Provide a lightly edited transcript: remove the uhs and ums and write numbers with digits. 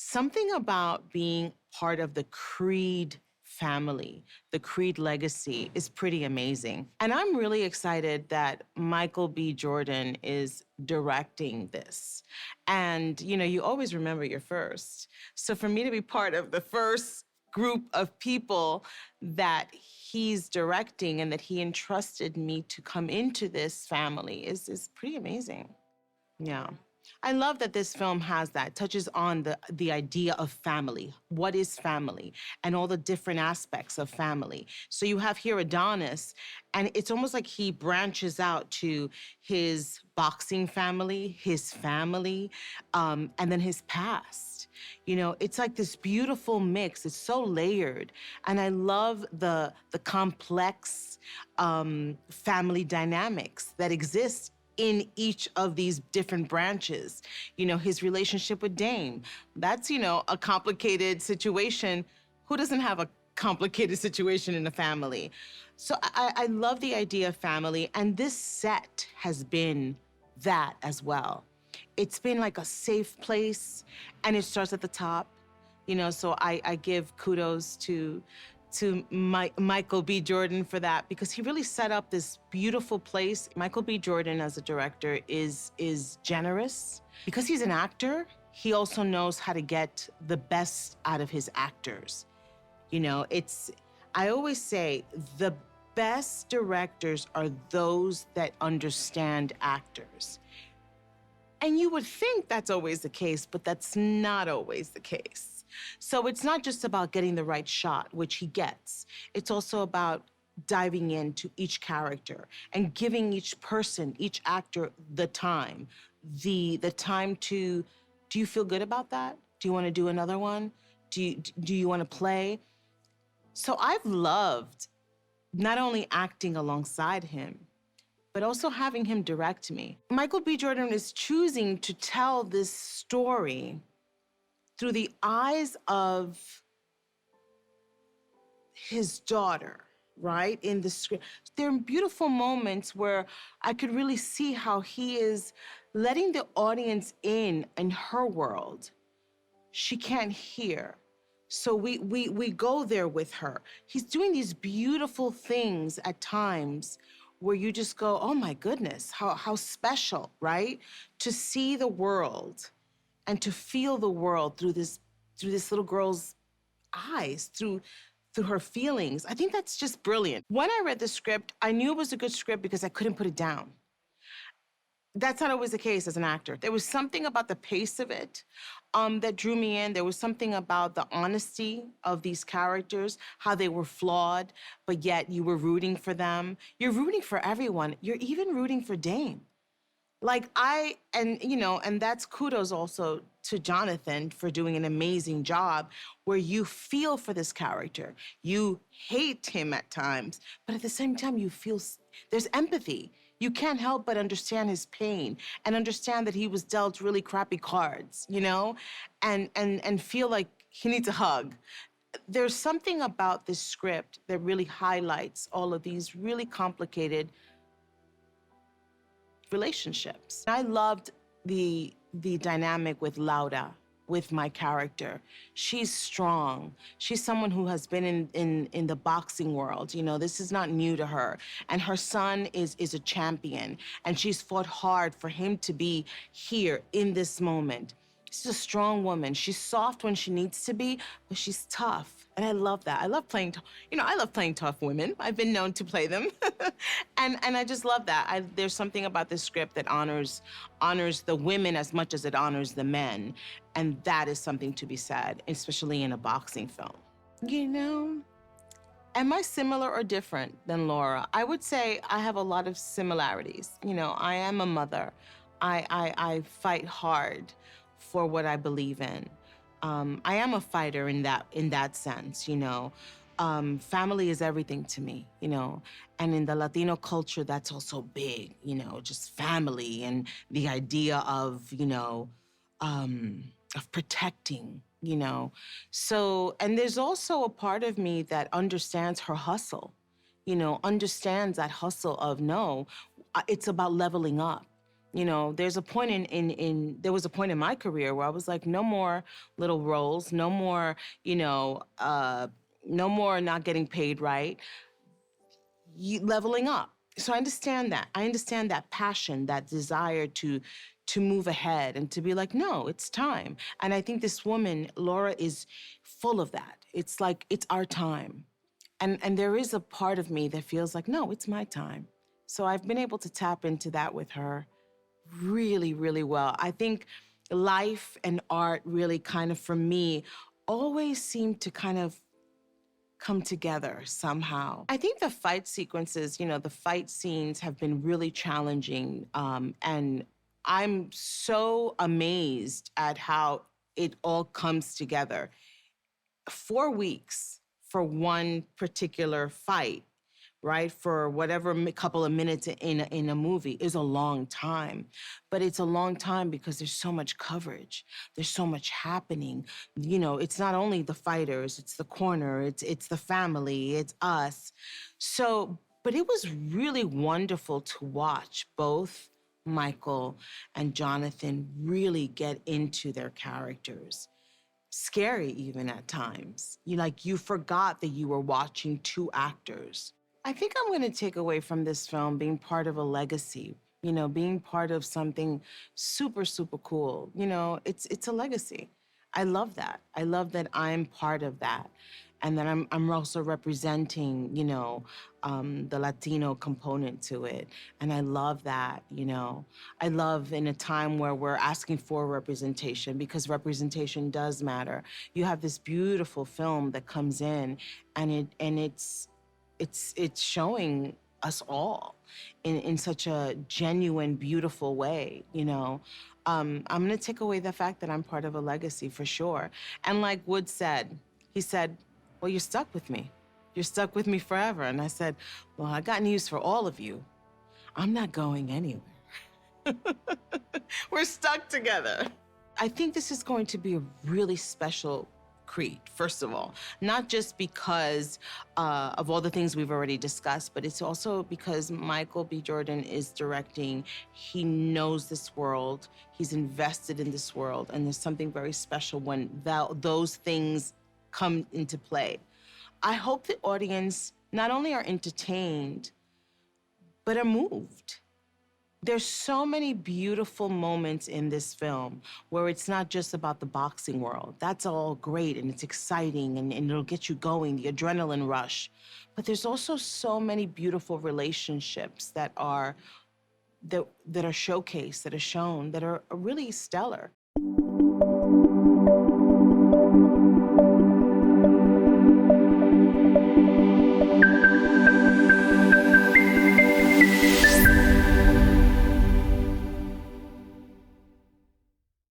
Something about being part of the Creed family, the Creed legacy is pretty amazing. And I'm really excited that Michael B. Jordan is directing this. And, you always remember your first. So for me to be part of the first group of people that he's directing and that he entrusted me to come into this family is pretty amazing. Yeah. I love that this film has that, touches on the idea of family. What is family? And all the different aspects of family. So you have here Adonis, and it's almost like he branches out to his boxing family, and then his past. It's like this beautiful mix. It's so layered. And I love the complex family dynamics that exist in each of these different branches. His relationship with Dame, that's, a complicated situation. Who doesn't have a complicated situation in a family? So I love the idea of family, and this set has been that as well. It's been like a safe place, and it starts at the top. So I give kudos to Michael B. Jordan for that, because he really set up this beautiful place. Michael B. Jordan as a director is generous. Because he's an actor, he also knows how to get the best out of his actors. I always say the best directors are those that understand actors. And you would think that's always the case, but that's not always the case. So it's not just about getting the right shot, which he gets. It's also about diving into each character and giving each person, each actor, the time. The time to, do you feel good about that? Do you want to do another one? Do you want to play? So I've loved not only acting alongside him, but also having him direct me. Michael B. Jordan is choosing to tell this story through the eyes of his daughter, right, in the script. There are beautiful moments where I could really see how he is letting the audience in her world. She can't hear. So we go there with her. He's doing these beautiful things at times where you just go, oh my goodness, how special, right? To see the world and to feel the world through this little girl's eyes, through her feelings. I think that's just brilliant. When I read the script, I knew it was a good script because I couldn't put it down. That's not always the case as an actor. There was something about the pace of it that drew me in. There was something about the honesty of these characters, how they were flawed, but yet you were rooting for them. You're rooting for everyone. You're even rooting for Dame. And that's kudos also to Jonathan for doing an amazing job where you feel for this character. You hate him at times, but at the same time, you feel there's empathy. You can't help but understand his pain and understand that he was dealt really crappy cards, and feel like he needs a hug. There's something about this script that really highlights all of these really complicated relationships. I loved the dynamic with Laura, with my character. She's strong. She's someone who has been in the boxing world. This is not new to her. And her son is a champion, and she's fought hard for him to be here in this moment. She's a strong woman. She's soft when she needs to be, but she's tough. And I love that. I love playing, I love playing tough women. I've been known to play them. and I just love that. There's something about this script that honors the women as much as it honors the men. And that is something to be said, especially in a boxing film. Am I similar or different than Laura? I would say I have a lot of similarities. I am a mother. I fight hard for what I believe in. I am a fighter in that sense, Family is everything to me, And in the Latino culture, that's also big, just family and the idea of protecting, So, and there's also a part of me that understands her hustle, understands that hustle of, no, it's about leveling up. You know, there was a point in my career where I was like, no more little roles, no more, no more not getting paid right, leveling up. So I understand that. I understand that passion, that desire to move ahead and to be like, no, it's time. And I think this woman, Laura, is full of that. It's like, it's our time. And there is a part of me that feels like, no, it's my time. So I've been able to tap into that with her really, really well. I think life and art really kind of, for me, always seem to kind of come together somehow. I think the fight sequences, the fight scenes have been really challenging. And I'm so amazed at how it all comes together. 4 weeks for one particular fight, right? For whatever couple of minutes in a movie is a long time. But it's a long time because there's so much coverage. There's so much happening. It's not only the fighters, it's the corner, it's the family, it's us. So, but it was really wonderful to watch both Michael and Jonathan really get into their characters. Scary even at times. You forgot that you were watching two actors. I think I'm going to take away from this film being part of a legacy, being part of something super, super cool. It's a legacy. I love that. I love that I'm part of that. And that I'm also representing, the Latino component to it. And I love that. I love in a time where we're asking for representation, because representation does matter. You have this beautiful film that comes in, and it's showing us all in such a genuine, beautiful way, I'm gonna take away the fact that I'm part of a legacy for sure. And like Wood said, he said, well, you're stuck with me. You're stuck with me forever. And I said, well, I got news for all of you. I'm not going anywhere. We're stuck together. I think this is going to be a really special Creed, first of all, not just because of all the things we've already discussed, but it's also because Michael B. Jordan is directing. He knows this world. He's invested in this world. And there's something very special when those things come into play. I hope the audience not only are entertained, but are moved. There's so many beautiful moments in this film where it's not just about the boxing world. That's all great and it's exciting and it'll get you going, the adrenaline rush. But there's also so many beautiful relationships that are showcased, that are shown, that are really stellar.